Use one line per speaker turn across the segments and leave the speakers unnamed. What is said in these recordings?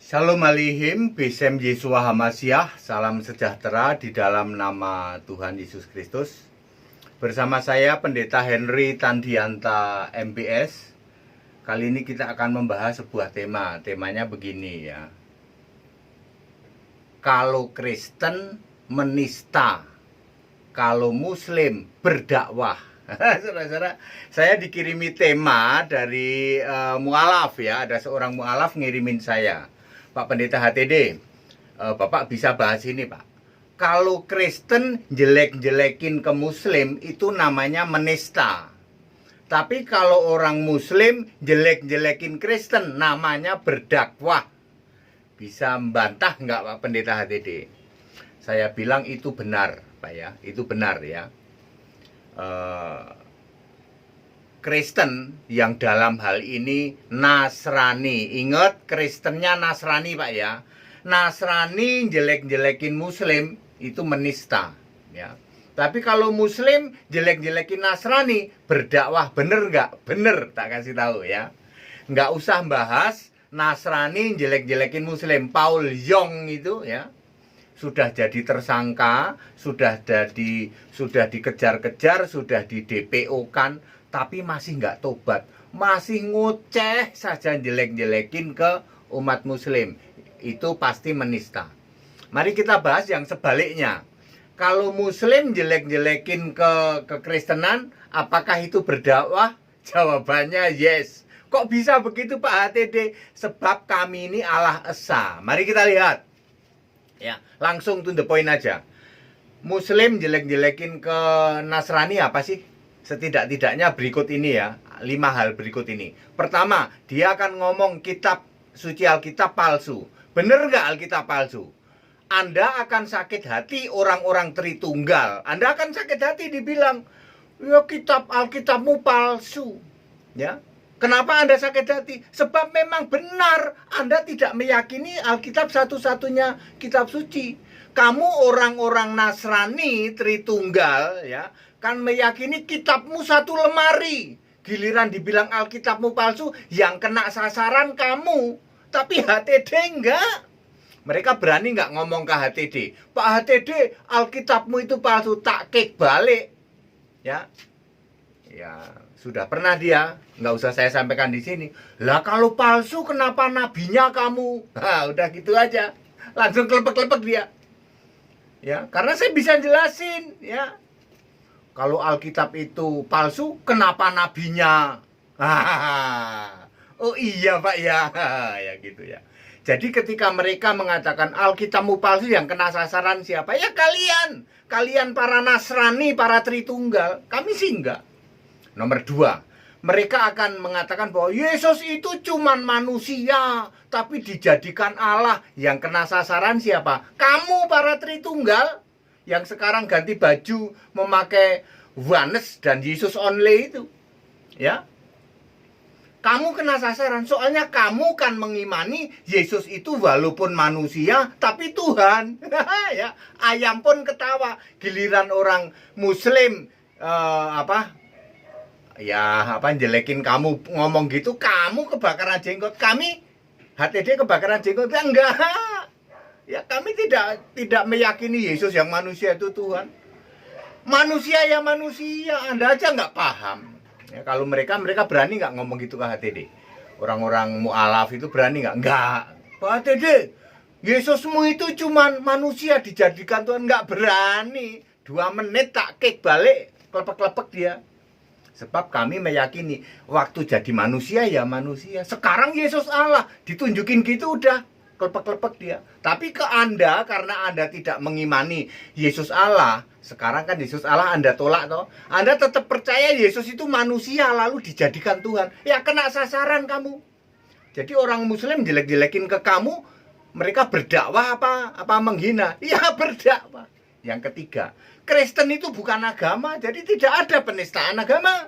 Shalom Alihim, Besem Yesua Hamasyah, salam sejahtera di dalam nama Tuhan Yesus Kristus. Bersama saya Pendeta Henry Tandianta MPS. Kali ini kita akan membahas sebuah tema. Temanya begini ya. Kalau Kristen menista, kalau Muslim berdakwah. Saudara-saudara, saya dikirimi tema dari mualaf ya. Ada seorang mualaf ngirimin saya. Pak Pendeta HTD, Bapak bisa bahas ini Pak. Kalau Kristen jelek-jelekin ke Muslim itu namanya menista. Tapi kalau orang Muslim jelek-jelekin Kristen namanya berdakwah. Bisa membantah nggak Pak Pendeta HTD? Saya bilang itu benar Pak ya, itu benar ya. Kristen yang dalam hal ini Nasrani. Ingat, Kristennya Nasrani Pak ya. Nasrani jelek-jelekin Muslim itu menista ya. Tapi kalau Muslim jelek-jelekin Nasrani berdakwah, bener nggak? Bener, tak kasih tahu ya. Nggak usah bahas Nasrani jelek-jelekin Muslim. Paul Yong itu ya sudah jadi tersangka, sudah dikejar-kejar, sudah di DPO-kan, tapi masih nggak tobat, masih ngoceh saja jelek-jelekin ke umat Muslim. Itu pasti menista. Mari kita bahas yang sebaliknya. Kalau Muslim jelek-jelekin ke kekristenan, apakah itu berdakwah? Jawabannya yes. Kok bisa begitu Pak HTD? Sebab kami ini Allah Esa. Mari kita lihat. Ya, langsung to the point aja. Muslim jelek-jelekin ke Nasrani apa sih? Setidak-tidaknya berikut ini ya, 5 hal berikut ini. Pertama, dia akan ngomong kitab suci Alkitab palsu. Bener nggak Alkitab palsu? Anda akan sakit hati orang-orang Tritunggal. Anda akan sakit hati dibilang, ya kitab Alkitabmu palsu. Ya, kenapa Anda sakit hati? Sebab memang benar Anda tidak meyakini Alkitab satu-satunya kitab suci. Kamu orang-orang Nasrani Tritunggal ya, kan meyakini kitabmu satu lemari. Giliran dibilang Alkitabmu palsu, yang kena sasaran kamu. Tapi HTD enggak. Mereka berani nggak ngomong ke HTD, Pak HTD, Alkitabmu itu palsu, tak kek balik. Ya, sudah pernah dia, nggak usah saya sampaikan di sini. Lah kalau palsu kenapa nabinya kamu? Nah, udah gitu aja, langsung kelepek-kelepek dia. Ya, karena saya bisa jelasin, ya. Kalau Alkitab itu palsu, kenapa nabinya? Oh iya Pak ya, ya gitu ya. Jadi ketika mereka mengatakan Alkitabmu palsu, yang kena sasaran siapa? Ya kalian. Kalian para Nasrani, para Tritunggal. Kami sih enggak. Nomor 2, mereka akan mengatakan bahwa Yesus itu cuman manusia, tapi dijadikan Allah. Yang kena sasaran siapa? Kamu para Tritunggal, yang sekarang ganti baju memakai Oneness dan Yesus only itu. Ya. Kamu kena sasaran, soalnya kamu kan mengimani Yesus itu walaupun manusia tapi Tuhan. Ya, ayam pun ketawa. Giliran orang Muslim jelekin kamu ngomong gitu, kamu kebakaran jenggot. Kami HTD kebakaran jenggot enggak. Ya, kami tidak meyakini Yesus yang manusia itu Tuhan. Manusia ya manusia, Anda aja nggak paham. Ya, kalau mereka berani nggak ngomong gitu ke HTD? Orang-orang mu'alaf itu berani nggak? Nggak. Pak HTD, Yesusmu itu cuman manusia dijadikan Tuhan. Nggak berani. 2 menit tak kek balik, kelepek-kelepek dia. Sebab kami meyakini waktu jadi manusia ya manusia. Sekarang Yesus Allah, ditunjukin gitu udah kelepek-kelepek dia. Tapi ke Anda, karena Anda tidak mengimani Yesus Allah, sekarang kan Yesus Allah Anda tolak toh. Anda tetap percaya Yesus itu manusia lalu dijadikan Tuhan. Ya kena sasaran kamu. Jadi orang Muslim jelek-jelekin ke kamu, mereka berdakwah apa menghina? Ya berdakwah. Yang ketiga, Kristen itu bukan agama, jadi tidak ada penistaan agama.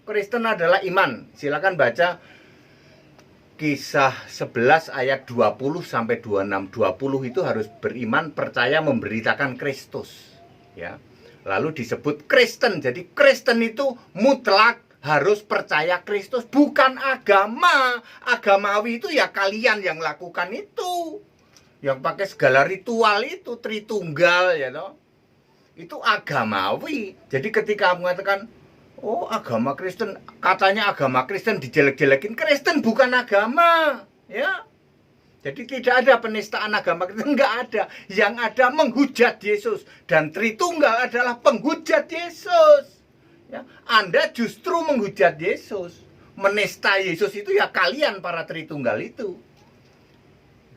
Kristen adalah iman. Silakan baca Kisah 11 ayat 20 sampai 26. 20 itu harus beriman, percaya, memberitakan Kristus. Ya. Lalu disebut Kristen. Jadi Kristen itu mutlak harus percaya Kristus, bukan agama. Agamawi itu ya kalian yang lakukan itu, yang pakai segala ritual itu, Tritunggal ya toh. Itu agamawi. Jadi ketika mengatakan, oh agama Kristen, katanya agama Kristen dijelek-jelekin, Kristen bukan agama, ya. Jadi tidak ada penistaan agama Kristen, nggak ada. Yang ada menghujat Yesus, dan Tritunggal adalah penghujat Yesus. Ya, Anda justru menghujat Yesus, menista Yesus itu ya kalian para Tritunggal itu.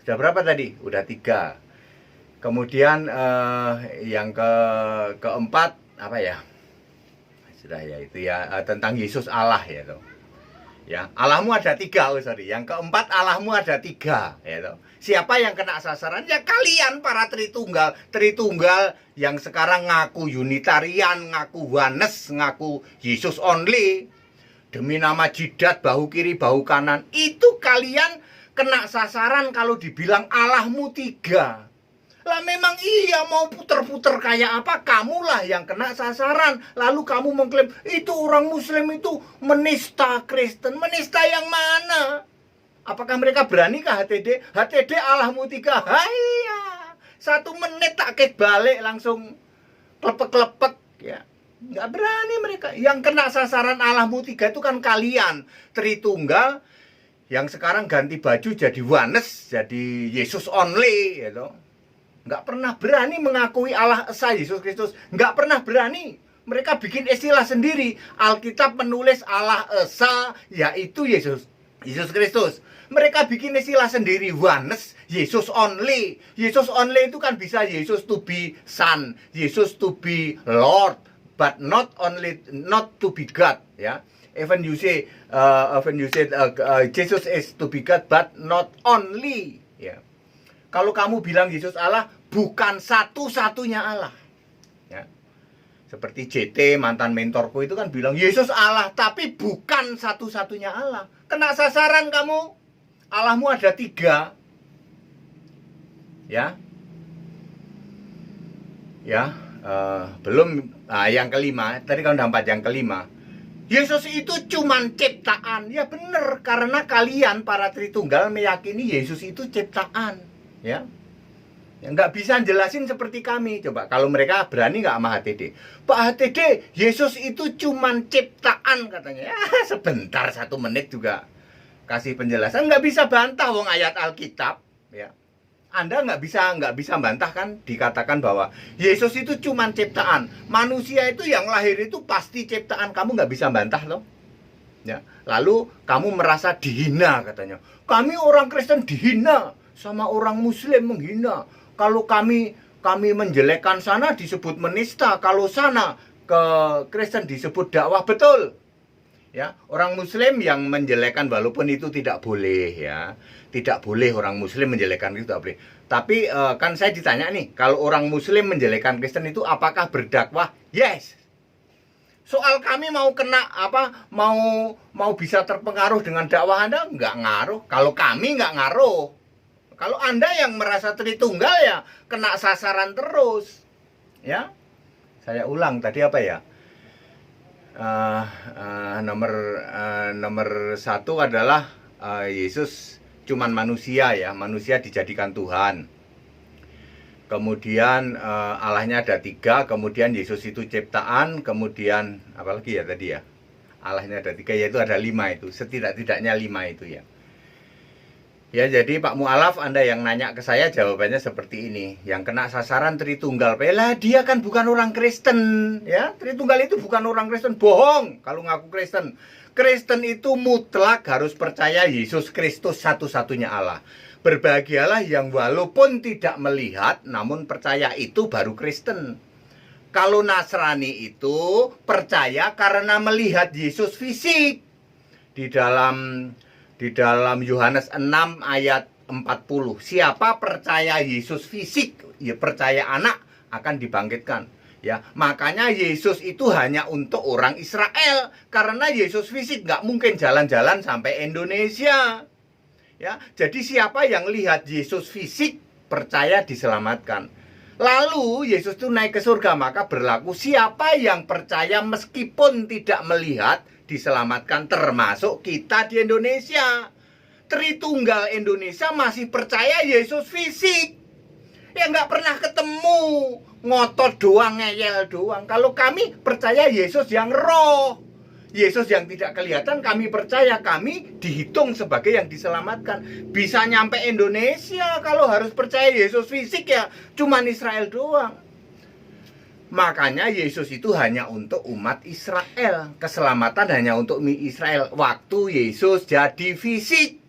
Sudah berapa tadi? Udah 3. Kemudian yang keempat apa ya? Sudah ya itu ya tentang Yesus Allah ya toh. Ya, Allahmu ada 3, Yang keempat, Allahmu ada 3 ya toh. Siapa yang kena sasaran? Ya kalian para Tritunggal. Tritunggal yang sekarang ngaku Unitarian, ngaku Oneness, ngaku Yesus only. Demi nama jidat bahu kiri bahu kanan. Itu kalian kena sasaran kalau dibilang Allahmu 3. Lah memang iya, mau puter-puter kayak apa, kamulah yang kena sasaran. Lalu kamu mengklaim itu orang Muslim itu menista Kristen. Menista yang mana? Apakah mereka berani ke HTD? HTD Allahmu 3. Haiya, 1 menit tak kek balik langsung klepek-klepek ya. Nggak berani mereka. Yang kena sasaran Allahmu 3 itu kan kalian Tritunggal yang sekarang ganti baju jadi Oneness, jadi Yesus only gitu. Nggak pernah berani mengakui Allah Esa Yesus Kristus. Nggak pernah berani. Mereka bikin istilah sendiri. Alkitab menulis Allah Esa, yaitu Yesus Kristus. Mereka bikin istilah sendiri. Oneness, Yesus only. Yesus only itu kan bisa Yesus to be Son, Yesus to be Lord, but not to be God. Ya, even you say Jesus is to be God, but not only. Ya. Kalau kamu bilang Yesus Allah, bukan satu-satunya Allah. Ya. Seperti JT, mantan mentorku itu kan bilang Yesus Allah, tapi bukan satu-satunya Allah. Kena sasaran kamu. Allahmu ada 3. Ya. Ya, belum yang kelima. Tadi kan udah 4, yang kelima. Yesus itu cuman ciptaan. Ya benar, karena kalian para Tritunggal meyakini Yesus itu ciptaan. Ya, nggak bisa jelasin seperti kami. Coba kalau mereka berani nggak sama HTD, Pak HTD, Yesus itu cuman ciptaan katanya. Ya sebentar, 1 menit juga kasih penjelasan, nggak bisa bantah wong ayat Alkitab. Ya, Anda nggak bisa bantah kan, dikatakan bahwa Yesus itu cuman ciptaan. Manusia itu yang lahir itu pasti ciptaan, kamu nggak bisa bantah loh. Ya, lalu kamu merasa dihina katanya. Kami orang Kristen dihina sama orang Muslim menghina. Kalau kami menjelekkan sana disebut menista, kalau sana ke Kristen disebut dakwah, betul. Ya, orang Muslim yang menjelekkan, walaupun itu tidak boleh ya. Tidak boleh orang Muslim menjelekkan, itu tidak boleh. Tapi kan saya ditanya nih, kalau orang Muslim menjelekkan Kristen itu apakah berdakwah? Yes. Soal kami mau kena apa, mau bisa terpengaruh dengan dakwah Anda, nggak ngaruh. Kalau kami nggak ngaruh. Kalau Anda yang merasa Tritunggal ya kena sasaran terus. Ya, saya ulang tadi apa ya? Nomor 1 adalah Yesus cuman manusia ya, manusia dijadikan Tuhan. Kemudian Allahnya ada 3, kemudian Yesus itu ciptaan, kemudian apalagi ya tadi ya? Allahnya ada 3, yaitu ada 5 itu, setidak-tidaknya 5 itu ya. Ya, jadi Pak Mu'alaf, Anda yang nanya ke saya, jawabannya seperti ini. Yang kena sasaran Tritunggal, lah dia kan bukan orang Kristen, ya. Tritunggal itu bukan orang Kristen, bohong kalau ngaku Kristen. Kristen itu mutlak harus percaya Yesus Kristus satu-satunya Allah. Berbahagialah yang walaupun tidak melihat, namun percaya, itu baru Kristen. Kalau Nasrani itu percaya karena melihat Yesus fisik. Di dalam Yohanes 6 ayat 40. Siapa percaya Yesus fisik, ya percaya anak akan dibangkitkan. Ya, makanya Yesus itu hanya untuk orang Israel, karena Yesus fisik nggak mungkin jalan-jalan sampai Indonesia. Ya, jadi siapa yang lihat Yesus fisik percaya diselamatkan. Lalu Yesus itu naik ke surga, maka berlaku siapa yang percaya meskipun tidak melihat diselamatkan, termasuk kita di Indonesia. Tritunggal Indonesia masih percaya Yesus fisik. Ya nggak pernah ketemu, ngotot doang, ngeyel doang. Kalau kami percaya Yesus yang roh, Yesus yang tidak kelihatan, kami percaya, kami dihitung sebagai yang diselamatkan. Bisa nyampe Indonesia. Kalau harus percaya Yesus fisik ya cuman Israel doang. Makanya Yesus itu hanya untuk umat Israel. Keselamatan hanya untuk Israel. Waktu Yesus jadi fisik,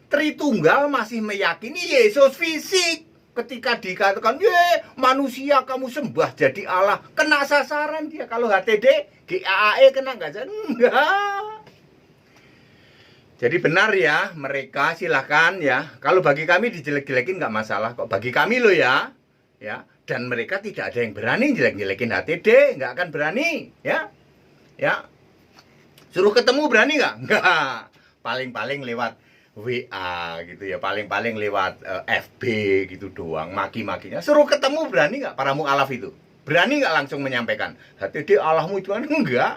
Tritunggal masih meyakini Yesus fisik. Ketika dikatakan, manusia kamu sembah jadi Allah, kena sasaran dia. Kalau HTD, GAAE kena nggak? Enggak. Jadi benar ya, mereka silahkan ya. Kalau bagi kami dijelek-jelekin nggak masalah kok. Bagi kami loh ya. Dan mereka tidak ada yang berani jelek-jelekin HTD, nggak akan berani ya. Suruh ketemu berani nggak? Nggak. Paling-paling lewat WA gitu ya, paling-paling lewat FB gitu doang, maki-makinya. Suruh ketemu berani nggak para mu'alaf itu? Berani nggak langsung menyampaikan HTD Allahmu itu? Enggak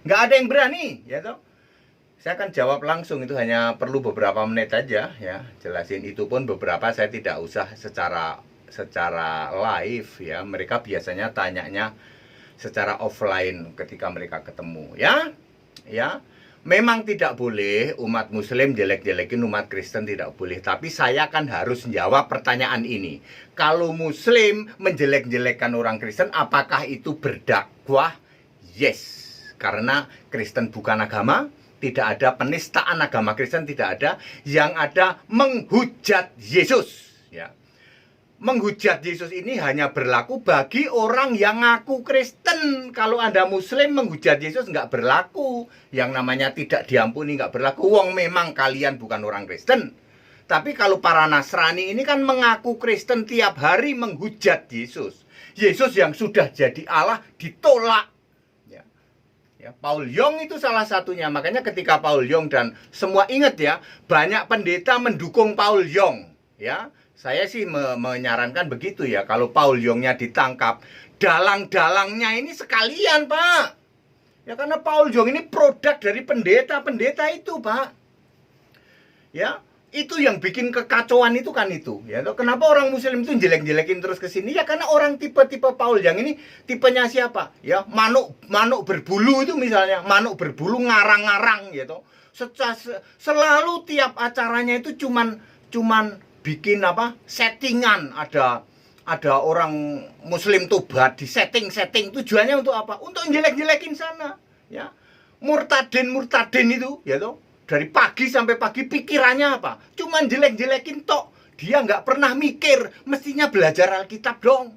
ada yang berani ya toh. Saya akan jawab langsung, itu hanya perlu beberapa menit aja ya, jelasin. Itu pun beberapa saya tidak usah secara live ya. Mereka biasanya tanyanya secara offline ketika mereka ketemu ya. Memang tidak boleh umat muslim jelek-jelekin umat Kristen, tidak boleh. Tapi saya kan harus menjawab pertanyaan ini. Kalau muslim menjelek-jelekan orang Kristen, apakah itu berdakwah? Yes. Karena Kristen bukan agama, tidak ada penistaan agama Kristen, tidak ada. Yang ada menghujat Yesus ya. Menghujat Yesus ini hanya berlaku bagi orang yang ngaku Kristen. Kalau Anda Muslim menghujat Yesus nggak berlaku. Yang namanya tidak diampuni nggak berlaku. Wong memang kalian bukan orang Kristen. Tapi kalau para Nasrani ini kan mengaku Kristen, tiap hari menghujat Yesus. Yesus yang sudah jadi Allah ditolak. Ya, Paul Yong itu salah satunya. Makanya ketika Paul Yong dan semua ingat ya, banyak pendeta mendukung Paul Yong ya. Saya sih menyarankan begitu ya. Kalau Paul Yongnya ditangkap, dalang-dalangnya ini sekalian, Pak. Ya karena Paul Yong ini produk dari pendeta-pendeta itu, Pak. Ya, itu yang bikin kekacauan itu kan itu. Ya, kenapa orang Muslim itu jelek-jelekin terus ke sini? Ya karena orang tipe-tipe Paul Yong ini tipenya siapa? Ya, manuk berbulu itu misalnya, manuk berbulu ngarang-ngarang gitu. Selalu tiap acaranya itu cuman bikin settingan. Ada orang Muslim tobat di setting tujuannya untuk apa? Untuk jelek-jelekin sana ya. Murtadin itu ya toh, dari pagi sampai pagi pikirannya apa? Cuman jelek-jelekin tok. Dia nggak pernah mikir. Mestinya belajar Alkitab dong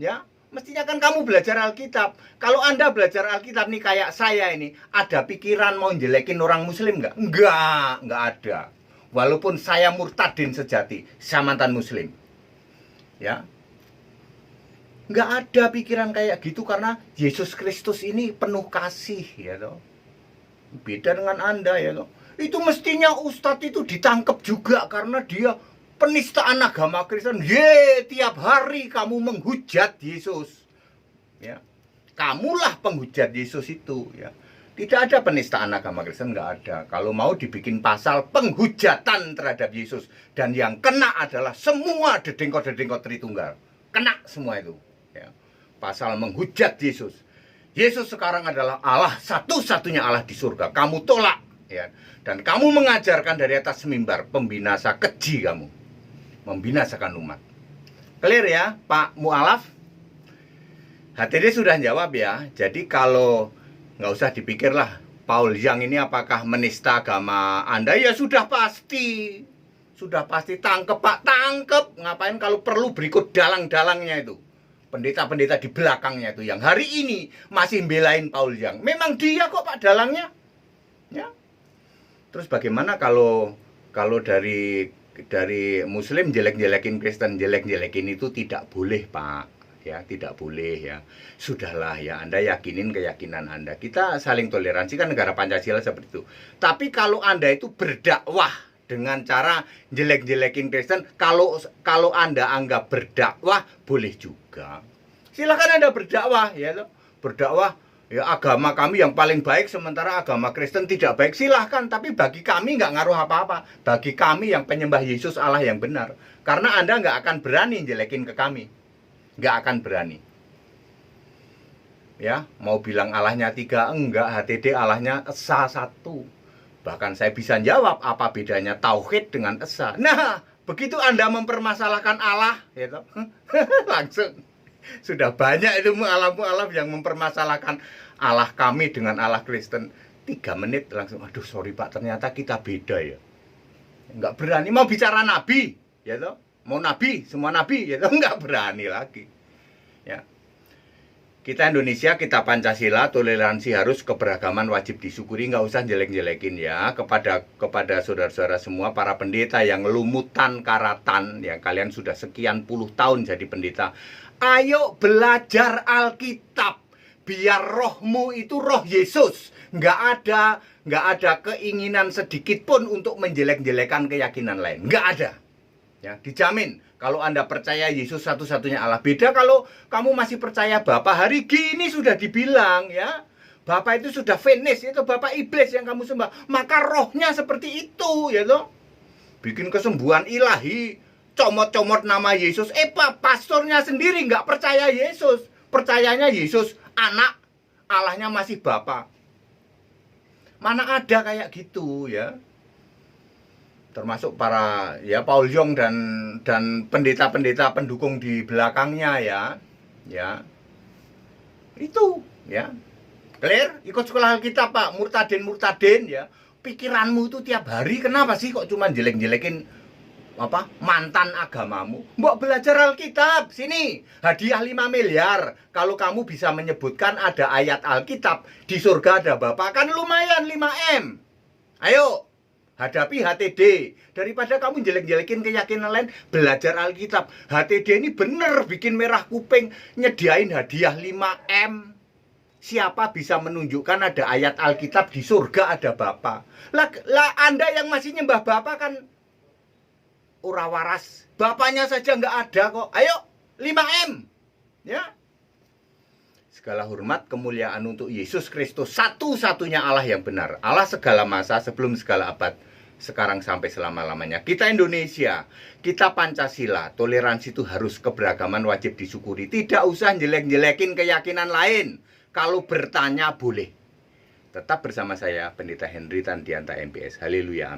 ya. Mestinya kan kamu belajar Alkitab. Kalau Anda belajar Alkitab nih kayak saya ini, ada pikiran mau jelekin orang Muslim nggak? Nggak ada. Walaupun saya murtadin sejati, saya mantan Muslim. Ya. Nggak ada pikiran kayak gitu karena Yesus Kristus ini penuh kasih ya toh. Beda dengan Anda ya toh. Itu mestinya ustadz itu ditangkap juga karena dia penistaan agama Kristen. Tiap hari kamu menghujat Yesus. Ya. Kamulah penghujat Yesus itu ya. Tidak ada penistaan agama Kristen, nggak ada. Kalau mau dibikin pasal penghujatan terhadap Yesus. Dan yang kena adalah semua dedengkot-dedengkot Tritunggal. Kena semua itu. Ya. Pasal menghujat Yesus. Yesus sekarang adalah Allah, satu-satunya Allah di surga. Kamu tolak. Ya. Dan kamu mengajarkan dari atas mimbar, pembinasa keji kamu. Membinasakan umat. Clear ya, Pak Mu'alaf? HTD sudah jawab ya. Jadi kalau nggak usah dipikirlah Paul Yang ini apakah menista agama Anda, ya sudah pasti tangkep Pak, tangkep. Ngapain kalau perlu berikut dalang-dalangnya itu, pendeta-pendeta di belakangnya itu yang hari ini masih belain Paul Yang. Memang dia kok Pak dalangnya ya. Terus bagaimana kalau dari Muslim jelek-jelekin Kristen, jelek-jelekin itu tidak boleh Pak. Ya, tidak boleh ya. Sudahlah ya, Anda yakinin keyakinan Anda. Kita saling toleransi, kan negara Pancasila seperti itu. Tapi kalau Anda itu berdakwah dengan cara jelek-jelekin Kristen, kalau Anda anggap berdakwah boleh juga. Silakan Anda berdakwah ya, berdakwah Ya, agama kami yang paling baik sementara agama Kristen tidak baik, silahkan. Tapi bagi kami nggak ngaruh apa-apa. Bagi kami yang penyembah Yesus Allah yang benar. Karena Anda nggak akan berani jelekin ke kami. Nggak akan berani. Ya, mau bilang Allahnya 3, enggak. HTD Allahnya Esa 1. Bahkan saya bisa jawab apa bedanya tauhid dengan Esa. Nah, begitu Anda mempermasalahkan Allah, gitu, langsung sudah banyak itu mu'alaf-mu'alaf yang mempermasalahkan Allah kami dengan Allah Kristen. 3 menit langsung, aduh sorry Pak, ternyata kita beda ya. Nggak berani mau bicara nabi, ya toh. Mau nabi, semua nabi, ya toh, nggak berani lagi. Ya. Kita Indonesia, kita Pancasila, toleransi harus, keberagaman wajib disyukuri, nggak usah jelek-jelekin ya. Kepada saudara-saudara semua, para pendeta yang lumutan karatan, ya kalian sudah sekian puluh tahun jadi pendeta. Ayo belajar Alkitab, biar rohmu itu roh Yesus. Nggak ada keinginan sedikit pun untuk menjelek-jelekan keyakinan lain. Nggak ada. Ya, dijamin. Kalau Anda percaya Yesus satu-satunya Allah. Beda kalau kamu masih percaya Bapa. Hari gini sudah dibilang ya. Bapa itu sudah finish. Itu Bapa iblis yang kamu sembah. Maka rohnya seperti itu ya toh. Bikin kesembuhan ilahi. Comot-comot nama Yesus. Pastornya sendiri nggak percaya Yesus. Percayanya Yesus anak. Allahnya masih Bapa. Mana ada kayak gitu ya. Termasuk para ya Paul Yong dan pendeta-pendeta pendukung di belakangnya ya itu ya clear. Ikut sekolah Alkitab Pak, murtadin ya. Pikiranmu itu tiap hari kenapa sih kok cuma jelek-jelekin mantan agamamu? Mbok belajar Alkitab sini, hadiah 5 miliar kalau kamu bisa menyebutkan ada ayat Alkitab di surga ada Bapa, kan lumayan 5M. Ayo hadapi HTD. Daripada kamu jelek-jelekin keyakinan lain, belajar Alkitab. HTD ini bener bikin merah kuping, nyediain hadiah 5M. Siapa bisa menunjukkan ada ayat Alkitab di surga ada Bapa? Lah Anda yang masih nyembah Bapa kan ora waras. Bapaknya saja nggak ada kok. Ayo 5M. Ya. Segala hormat, kemuliaan untuk Yesus Kristus, satu-satunya Allah yang benar. Allah segala masa, sebelum segala abad, sekarang sampai selama-lamanya. Kita Indonesia, kita Pancasila, toleransi itu harus, keberagaman wajib disyukuri. Tidak usah jelek-jelekin keyakinan lain. Kalau bertanya boleh. Tetap bersama saya, Pendeta Henry Tandianta MPS. Haleluya.